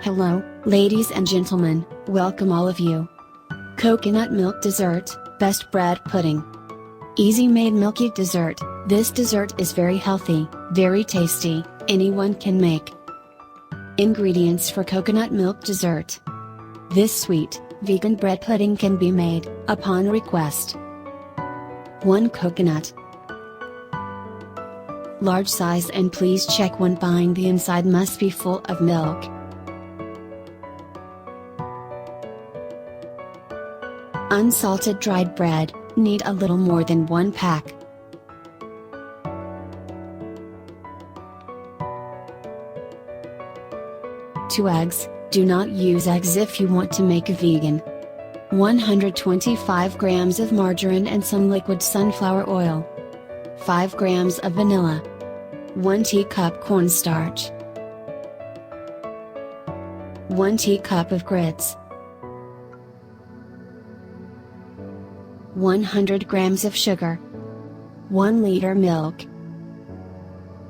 Hello, ladies and gentlemen, welcome all of you. Coconut milk dessert, best bread pudding. Easy made milky dessert. This dessert is very healthy, very tasty, anyone can make. Ingredients for coconut milk dessert. This sweet, vegan bread pudding can be made, upon request. 1 coconut. Large size, and please check when buying, the inside must be full of milk. Unsalted dried bread, need a little more than 1 pack. Two eggs, do not use eggs if you want to make a vegan. 125 grams of margarine and some liquid sunflower oil. 5 grams of vanilla. 1 teacup cornstarch. 1 teacup of grits. 100 grams of sugar. 1 liter milk.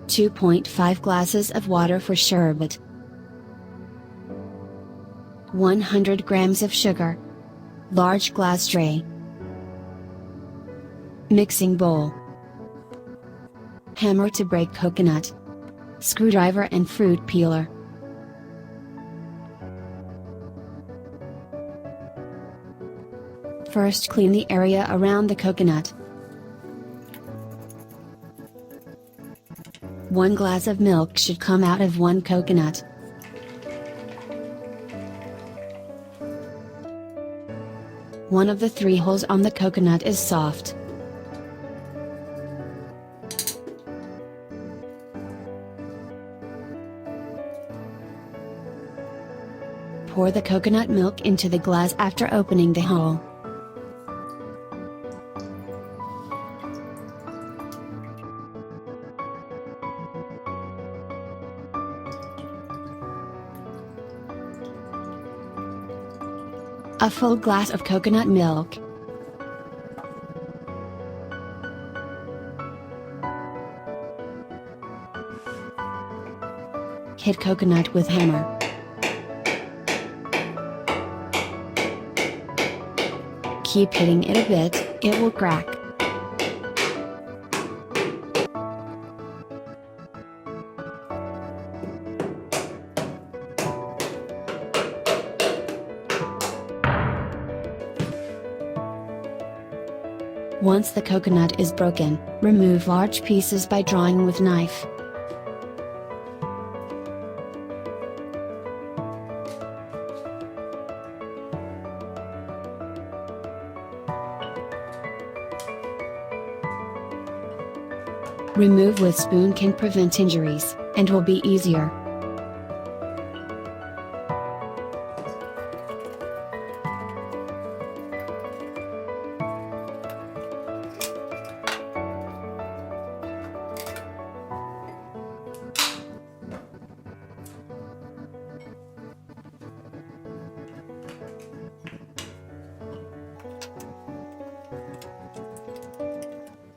2.5 glasses of water for sherbet. 100 grams of sugar. Large glass tray. Mixing bowl. Hammer to break coconut. Screwdriver and fruit peeler. First, clean the area around the coconut. 1 glass of milk should come out of 1 coconut. One of the 3 holes on the coconut is soft. Pour the coconut milk into the glass after opening the hole. A full glass of coconut milk. Hit coconut with hammer. Keep hitting it a bit, it will crack. Once the coconut is broken, remove large pieces by drawing with knife. Remove with spoon can prevent injuries, and will be easier.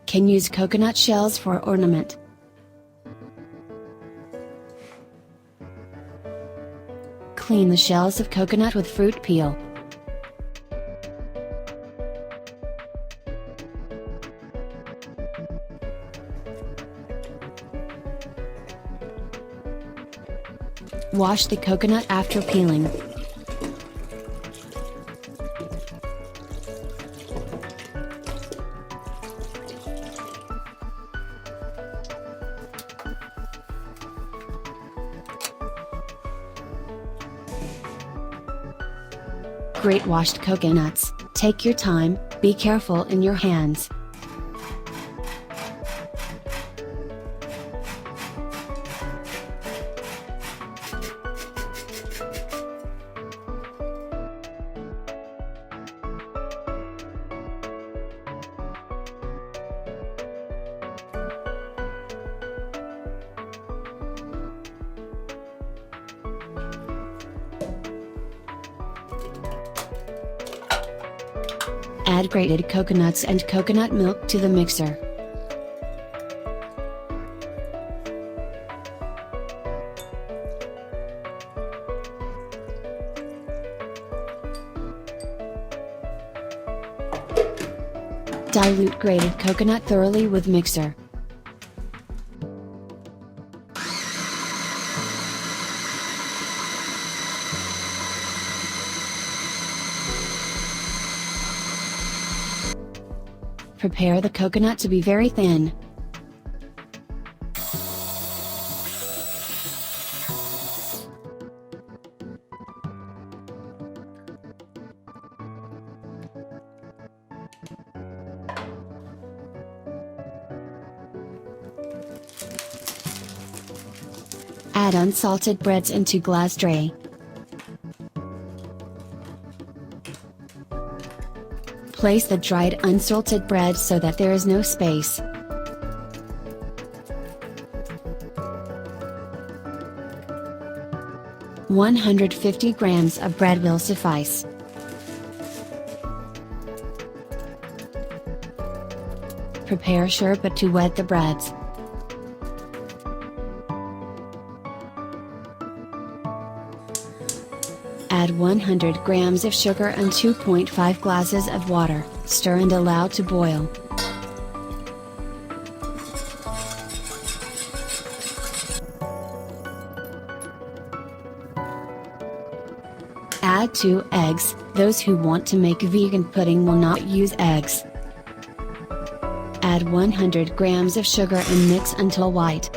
Can use coconut shells for ornament. Clean the shells of coconut with fruit peel. Wash the coconut after peeling. Grate washed coconuts, take your time, be careful in your hands. Add grated coconuts and coconut milk to the mixer. Dilute grated coconut thoroughly with mixer. Prepare the coconut to be very thin. Add unsalted breads into glass tray. Place the dried unsalted bread so that there is no space. "150 grams of bread will suffice. Prepare sherbet to wet the breads. Add 100 grams of sugar and 2.5 glasses of water, stir and allow to boil. Add 2 eggs, those who want to make vegan pudding will not use eggs. Add 100 grams of sugar and mix until white.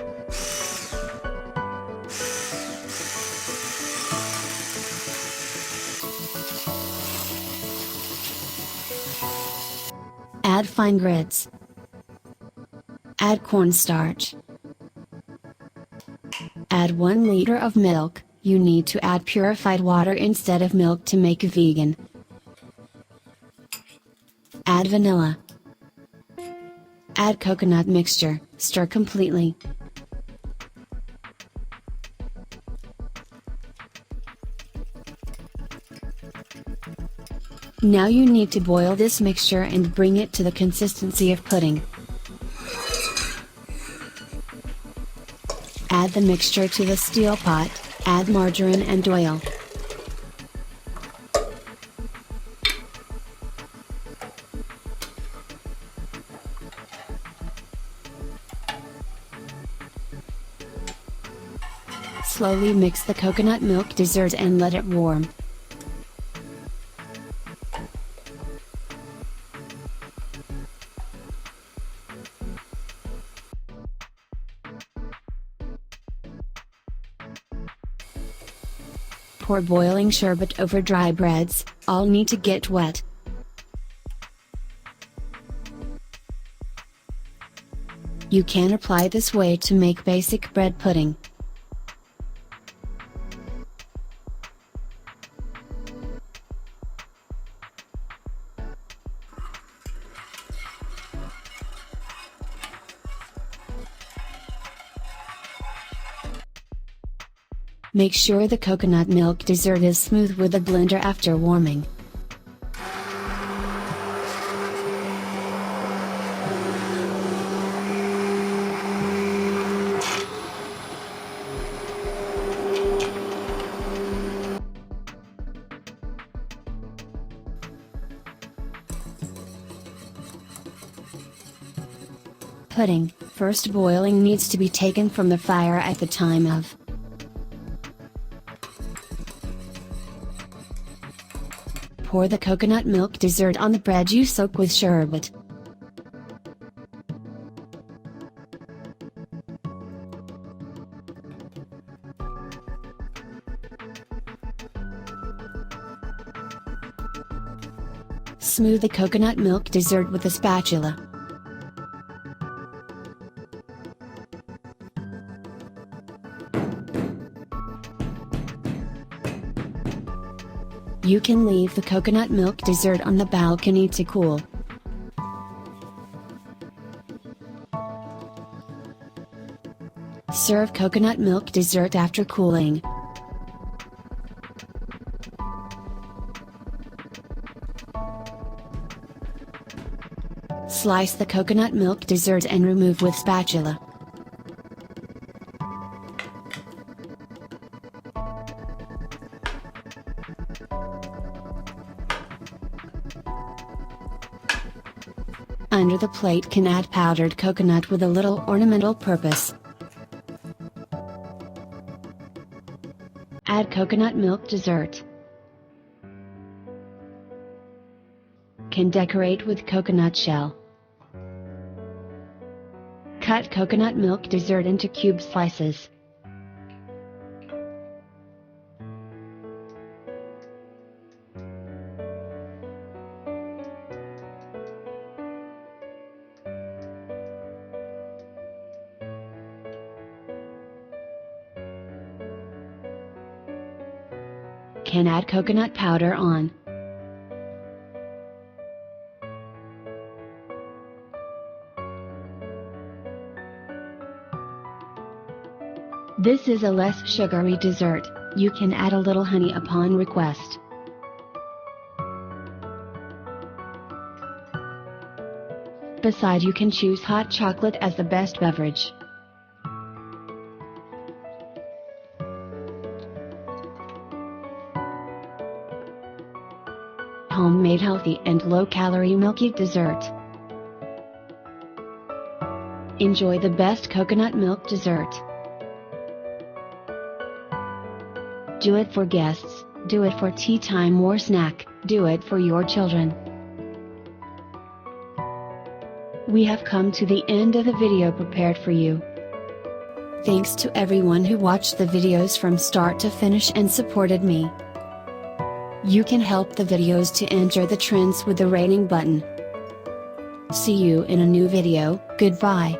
Add fine grits. Add cornstarch. Add 1 liter of milk. You need to add purified water instead of milk to make vegan. Add vanilla. Add coconut mixture, stir completely. Now you need to boil this mixture and bring it to the consistency of pudding. Add the mixture to the steel pot, add margarine and oil. Slowly mix the coconut milk dessert and let it warm. Pour boiling sherbet over dry breads, all need to get wet. You can apply this way to make basic bread pudding. Make sure the coconut milk dessert is smooth with a blender after warming. Pudding, first boiling needs to be taken from the fire at the time of. Pour the coconut milk dessert on the bread you soak with sherbet. Smooth the coconut milk dessert with a spatula. You can leave the coconut milk dessert on the balcony to cool. Serve coconut milk dessert after cooling. Slice the coconut milk dessert and remove with spatula. Under the plate can add powdered coconut with a little ornamental purpose. Add coconut milk dessert. Can decorate with coconut shell. Cut coconut milk dessert into cube slices. Can add coconut powder on. This is a less sugary dessert. You can add a little honey upon request. Besides, you can choose hot chocolate as the best beverage. Homemade healthy and low-calorie milky dessert. Enjoy the best coconut milk dessert. Do it for guests, do it for tea time or snack, do it for your children. We have come to the end of the video prepared for you. Thanks to everyone who watched the videos from start to finish and supported me. You can help the videos to enter the trends with the rating button. See you in a new video. Goodbye.